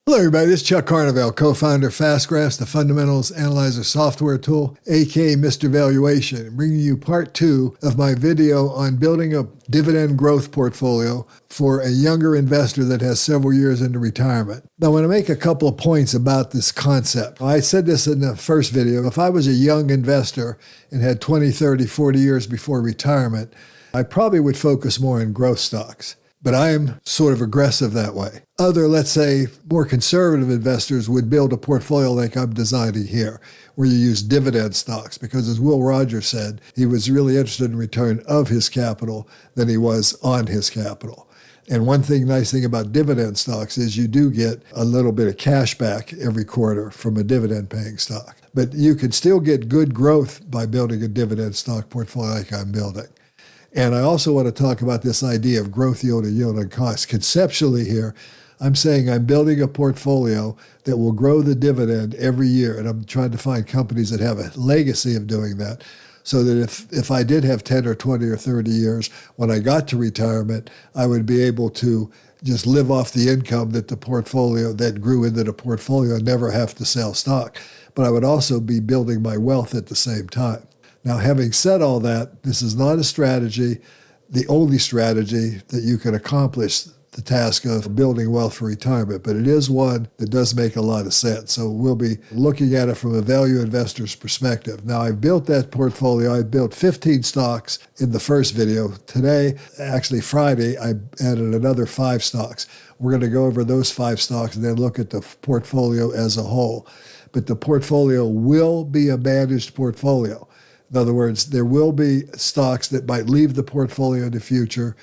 Hello, everybody. This is Chuck Carnevale, co-founder of FastGraphs, the fundamentals analyzer software tool, aka Mr. Valuation, bringing you part 2 of my video on building a dividend growth portfolio for a younger investor that has several years into retirement. Now, I want to make a couple of points about this concept. I said this in the first video. If I was a young investor and had 20, 30, 40 years before retirement, I probably would focus more on growth stocks. But I am sort of aggressive that way. Other, let's say, more conservative investors would build a portfolio like I'm designing here, where you use dividend stocks, because as Will Rogers said, he was really interested in return of his capital than he was on his capital. And one nice thing about dividend stocks is you do get a little bit of cash back every quarter from a dividend-paying stock. But you can still get good growth by building a dividend stock portfolio like I'm building. And I also want to talk about this idea of growth yield and yield on cost. Conceptually here, I'm saying I'm building a portfolio that will grow the dividend every year. And I'm trying to find companies that have a legacy of doing that, so that if I did have 10 or 20 or 30 years, when I got to retirement, I would be able to just live off the income that the portfolio that grew into the portfolio and never have to sell stock. But I would also be building my wealth at the same time. Now, having said all that, this is not a strategy, the only strategy that you can accomplish the task of building wealth for retirement, but it is one that does make a lot of sense. So we'll be looking at it from a value investor's perspective. Now, I've built that portfolio. I built 15 stocks in the first video. Today, actually Friday, I added another 5 stocks. We're going to go over those 5 stocks and then look at the portfolio as a whole. But the portfolio will be a managed portfolio. In other words, there will be stocks that might leave the portfolio in the future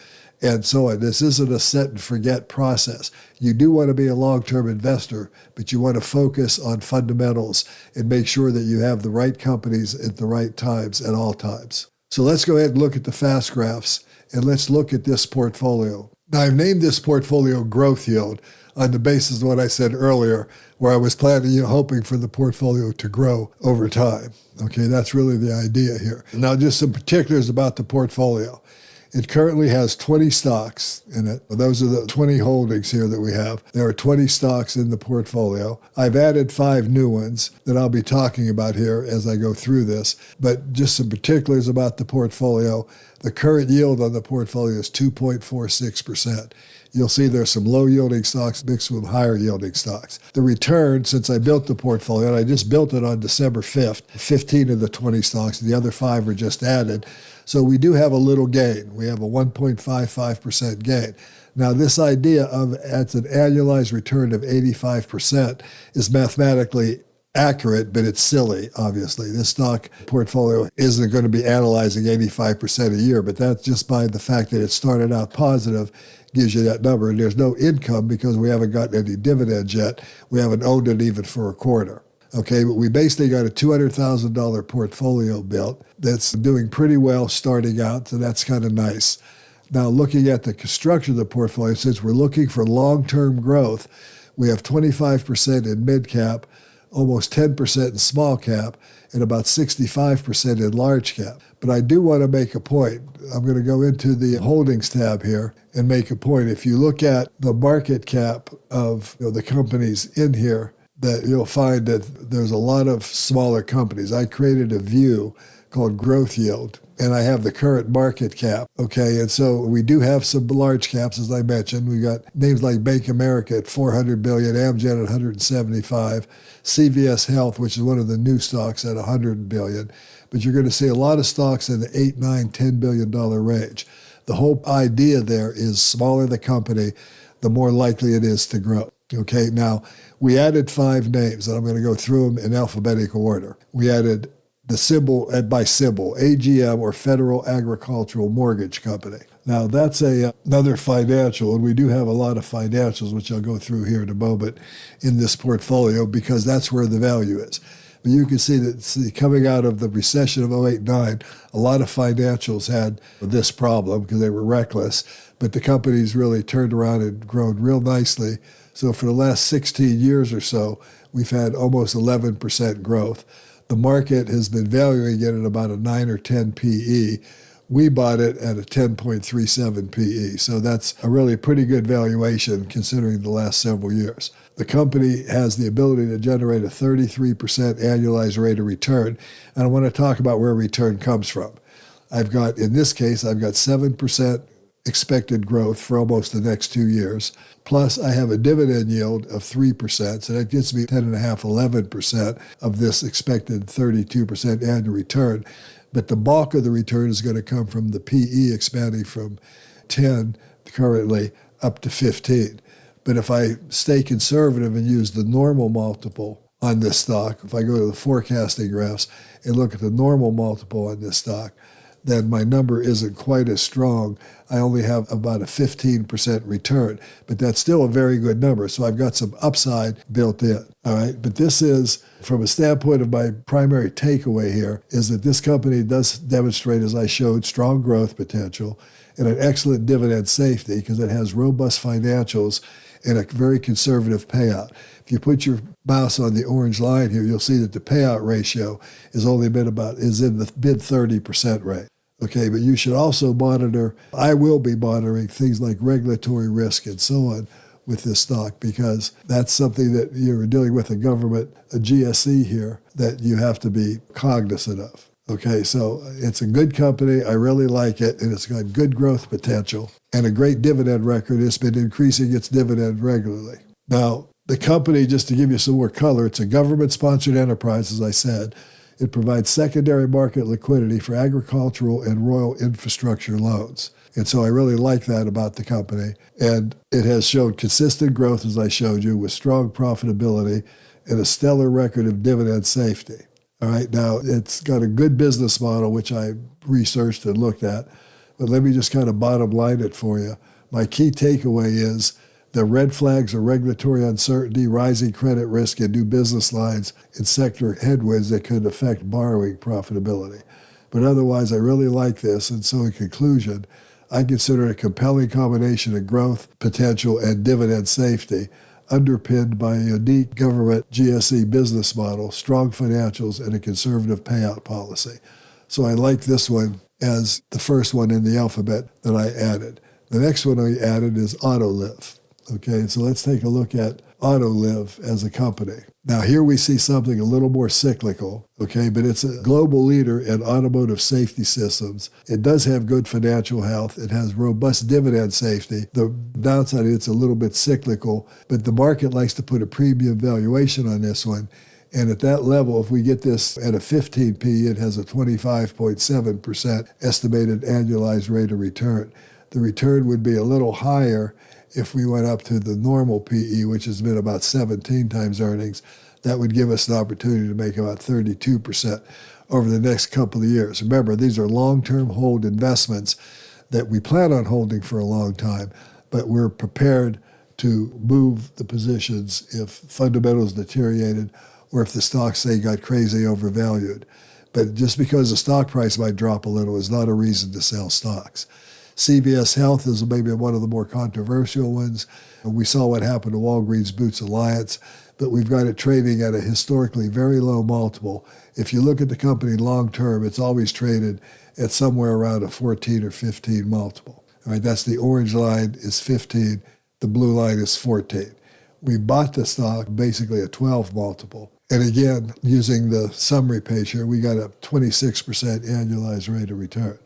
and so on. This isn't a set and forget process. You do want to be a long-term investor, but you want to focus on fundamentals and make sure that you have the right companies at the right times at all times. So let's go ahead and look at the fast graphs and let's look at this portfolio. Now, I've named this portfolio growth yield on the basis of what I said earlier, where I was planning, hoping for the portfolio to grow over time. Okay, that's really the idea here. Now, just some particulars about the portfolio. It currently has 20 stocks in it. Those are the 20 holdings here that we have. There are 20 stocks in the portfolio. I've added 5 new ones that I'll be talking about here as I go through this. But just some particulars about the portfolio. The current yield on the portfolio is 2.46%. You'll see there's some low-yielding stocks mixed with higher-yielding stocks. The return, since I built the portfolio, and I just built it on December 5th, 15 of the 20 stocks, the other 5 were just added. So we do have a little gain. We have a 1.55% gain. Now, this idea of at an annualized return of 85% is mathematically accurate, but it's silly, obviously. This stock portfolio isn't going to be analyzing 85% a year, but that's just by the fact that it started out positive gives you that number. And there's no income because we haven't gotten any dividends yet. We haven't owned it even for a quarter. Okay, but we basically got a $200,000 portfolio built that's doing pretty well starting out, so that's kind of nice. Now, looking at the structure of the portfolio, since we're looking for long-term growth, we have 25% in mid-cap, almost 10% in small cap, and about 65% in large cap. But I do want to make a point. I'm going to go into the holdings tab here and make a point. If you look at the market cap of the companies in here, that you'll find that there's a lot of smaller companies. I created a view called growth yield, and I have the current market cap. Okay, and so we do have some large caps, as I mentioned. We got names like Bank America at $400 billion, Amgen at $175, CVS Health, which is one of the new stocks, at $100 billion. But you're going to see a lot of stocks in the $8, $9, $10 billion range. The whole idea there is smaller the company, the more likely it is to grow. Okay, now we added 5 names, and I'm going to go through them in alphabetical order. We added the symbol, by symbol, AGM, or Federal Agricultural Mortgage Company. Now that's another financial, and we do have a lot of financials, which I'll go through here in a moment, in this portfolio, because that's where the value is. But you can see that coming out of the recession of 08-09, a lot of financials had this problem because they were reckless, but the companies really turned around and grown real nicely. So for the last 16 years or so, we've had almost 11% growth. The market has been valuing it at about a 9 or 10 PE, We bought it at a 10.37 PE, so that's a really pretty good valuation considering the last several years. The company has the ability to generate a 33% annualized rate of return, and I want to talk about where return comes from. In this case, I've got 7% expected growth for almost the next 2 years. Plus, I have a dividend yield of 3%, so that gets me 10.5%, 11% of this expected 32% annual return. But the bulk of the return is going to come from the PE expanding from 10 currently up to 15. But if I stay conservative and use the normal multiple on this stock, if I go to the forecasting graphs and look at the normal multiple on this stock, then my number isn't quite as strong. I only have about a 15% return, but that's still a very good number. So I've got some upside built in. All right. But this is, from a standpoint of my primary takeaway here, is that this company does demonstrate, as I showed, strong growth potential and an excellent dividend safety because it has robust financials and a very conservative payout. If you put your mouse on the orange line here, you'll see that the payout ratio is in the mid 30% range. Okay, but you should also I will be monitoring things like regulatory risk and so on with this stock because that's something that you're dealing with a government, a GSE here, that you have to be cognizant of. Okay, so it's a good company. I really like it, and it's got good growth potential and a great dividend record. It's been increasing its dividend regularly. Now, the company, just to give you some more color, it's a government-sponsored enterprise, as I said. It provides secondary market liquidity for agricultural and rural infrastructure loans. And so I really like that about the company. And it has showed consistent growth, as I showed you, with strong profitability and a stellar record of dividend safety. All right, now it's got a good business model, which I researched and looked at. But let me just kind of bottom line it for you. My key takeaway is the red flags are regulatory uncertainty, rising credit risk, and new business lines and sector headwinds that could affect borrowing profitability. But otherwise, I really like this. And so in conclusion, I consider it a compelling combination of growth, potential, and dividend safety, underpinned by a unique government GSE business model, strong financials, and a conservative payout policy. So I like this one as the first one in the alphabet that I added. The next one I added is Autoliv. Okay, so let's take a look at Autoliv as a company. Now here we see something a little more cyclical, okay, but it's a global leader in automotive safety systems. It does have good financial health. It has robust dividend safety. The downside is it's a little bit cyclical, but the market likes to put a premium valuation on this one. And at that level, if we get this at a 15P, it has a 25.7% estimated annualized rate of return. The return would be a little higher if we went up to the normal PE, which has been about 17 times earnings. That would give us an opportunity to make about 32% over the next couple of years. Remember, these are long-term hold investments that we plan on holding for a long time, but we're prepared to move the positions if fundamentals deteriorated or if the stock, say, got crazy overvalued. But just because the stock price might drop a little is not a reason to sell stocks. CVS Health is maybe one of the more controversial ones. We saw what happened to Walgreens Boots Alliance, but we've got it trading at a historically very low multiple. If you look at the company long term, it's always traded at somewhere around a 14 or 15 multiple. All right, that's the orange line is 15, the blue line is 14. We bought the stock basically a 12 multiple. And again, using the summary page here, we got a 26% annualized rate of return.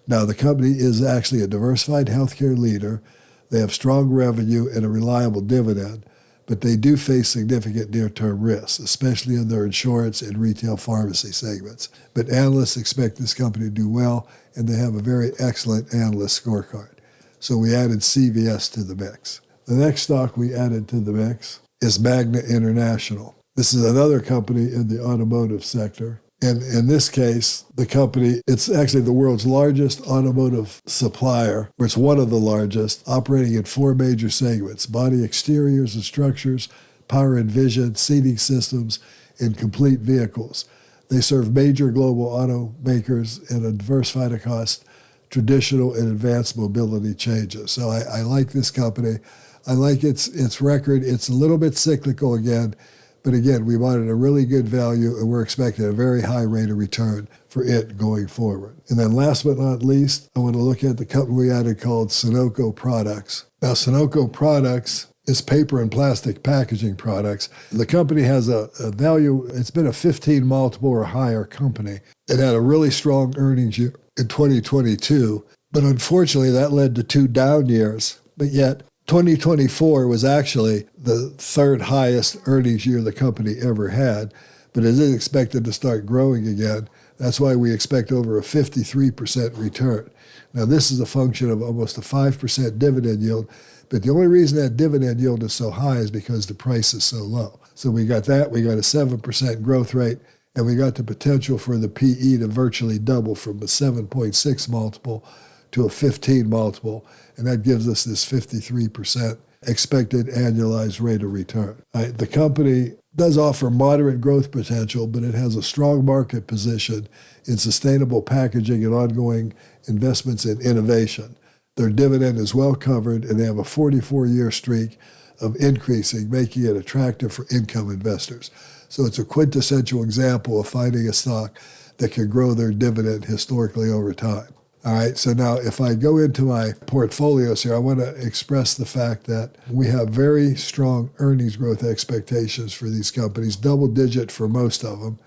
Now, the company is actually a diversified healthcare leader. They have strong revenue and a reliable dividend, but they do face significant near-term risks, especially in their insurance and retail pharmacy segments. But analysts expect this company to do well, and they have a very excellent analyst scorecard. So we added CVS to the mix. The next stock we added to the mix is Magna International. This is another company in the automotive sector. And in this case, the company, it's actually the world's largest automotive supplier, or it's one of the largest, operating in 4 major segments: body exteriors and structures, power and vision, seating systems, and complete vehicles. They serve major global automakers and are diversified across traditional and advanced mobility changes. So I like this company. I like its record. It's a little bit cyclical again, But again, we bought at a really good value, and we're expecting a very high rate of return for it going forward. And then last but not least, I want to look at the company we added called Sonoco Products. Now, Sonoco Products is paper and plastic packaging products. The company has a value, it's been a 15 multiple or higher company. It had a really strong earnings year in 2022, but unfortunately that led to 2 down years. But yet 2024 was actually the 3rd highest earnings year the company ever had, but it is expected to start growing again. That's why we expect over a 53% return. Now, this is a function of almost a 5% dividend yield, but the only reason that dividend yield is so high is because the price is so low. So we got that, we got a 7% growth rate, and we got the potential for the PE to virtually double from a 7.6 multiple to a 15 multiple, and that gives us this 53% expected annualized rate of return. The company does offer moderate growth potential, but it has a strong market position in sustainable packaging and ongoing investments in innovation. Their dividend is well covered, and they have a 44-year streak of increasing, making it attractive for income investors. So it's a quintessential example of finding a stock that can grow their dividend historically over time. All right, so now if I go into my portfolios here, I want to express the fact that we have very strong earnings growth expectations for these companies, double digit for most of them.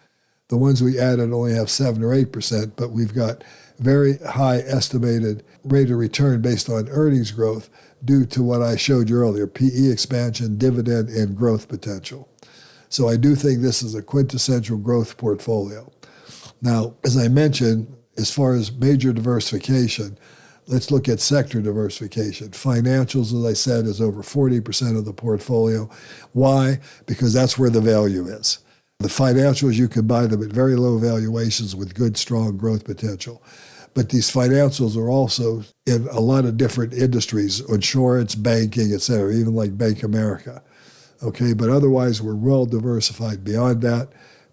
The ones we added only have 7 or 8%, but we've got very high estimated rate of return based on earnings growth due to what I showed you earlier, PE expansion, dividend, and growth potential. So I do think this is a quintessential growth portfolio. Now, as I mentioned, as far as major diversification, let's look at sector diversification. Financials, as I said, is over 40% of the portfolio. Why? Because that's where the value is. The financials, you can buy them at very low valuations with good, strong growth potential. But these financials are also in a lot of different industries, insurance, banking, et cetera, even like Bank America. Okay, but otherwise we're well diversified beyond that.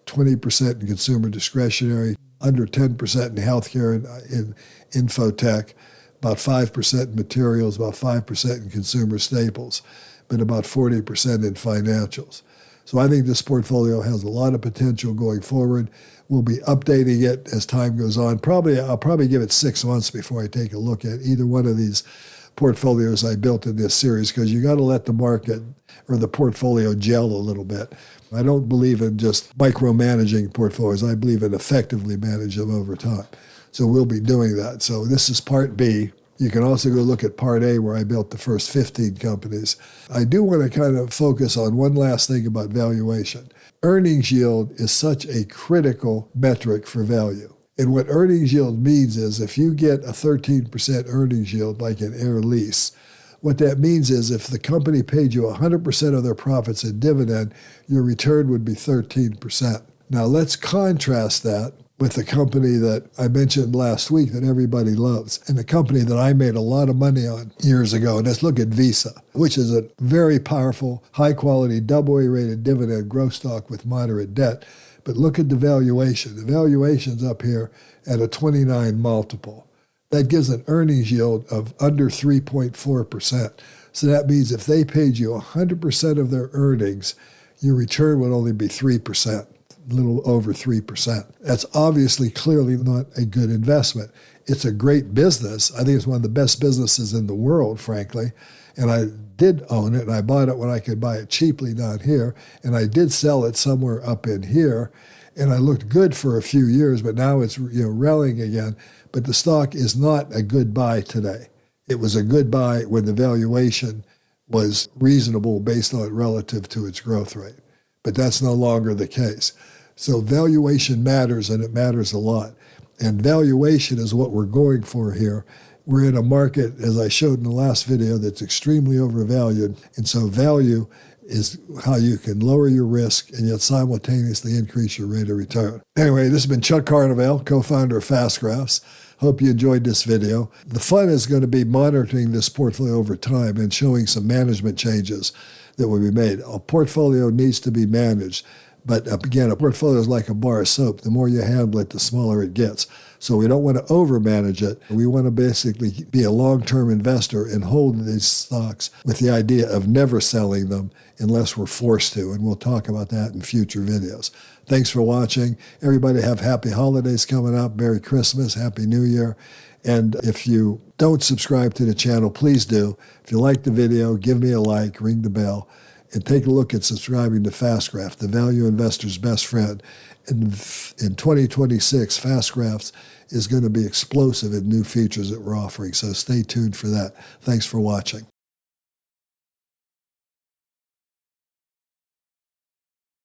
20% in consumer discretionary, under 10% in healthcare and in infotech, about 5% in materials, about 5% in consumer staples, but about 40% in financials. So I think this portfolio has a lot of potential going forward. We'll be updating it as time goes on. I'll probably give it 6 months before I take a look at either one of these portfolios I built in this series, because you got to let the market or the portfolio gel a little bit. I don't believe in just micromanaging portfolios. I believe in effectively managing them over time. So we'll be doing that. So this is part B. You can also go look at part A, where I built the first 15 companies. I do want to kind of focus on one last thing about valuation. Earnings yield is such a critical metric for value. And what earnings yield means is if you get a 13% earnings yield, like in Air Lease, what that means is if the company paid you 100% of their profits in dividend, your return would be 13%. Now let's contrast that with the company that I mentioned last week that everybody loves, and a company that I made a lot of money on years ago. And let's look at Visa, which is a very powerful, high-quality, AA rated dividend growth stock with moderate debt. But look at the valuation. The valuation's up here at a 29 multiple. That gives an earnings yield of under 3.4%. So that means if they paid you 100% of their earnings, your return would only be 3%, a little over 3%. That's obviously clearly not a good investment. It's a great business. I think it's one of the best businesses in the world, frankly. And I did own it, and I bought it when I could buy it cheaply down here. And I did sell it somewhere up in here. And I looked good for a few years, but now it's rallying again. But the stock is not a good buy today. It was a good buy when the valuation was reasonable based on relative to its growth rate. But that's no longer the case. So valuation matters, and it matters a lot. And valuation is what we're going for here. We're in a market, as I showed in the last video, that's extremely overvalued. And so value is how you can lower your risk and yet simultaneously increase your rate of return. Anyway, this has been Chuck Carnevale, co-founder of FastGraphs. Hope you enjoyed this video. The fun is going to be monitoring this portfolio over time and showing some management changes that will be made. A portfolio needs to be managed, But again, a portfolio is like a bar of soap. The more you handle it, the smaller it gets. So we don't want to overmanage it. We want to basically be a long-term investor and hold these stocks with the idea of never selling them unless we're forced to. And we'll talk about that in future videos. Thanks for watching. Everybody have happy holidays coming up. Merry Christmas. Happy New Year. And if you don't subscribe to the channel, please do. If you like the video, give me a like, ring the bell, and take a look at subscribing to FastGraph, the value investor's best friend. In 2026, FastGraphs is going to be explosive in new features that we're offering, so stay tuned for that. Thanks for watching.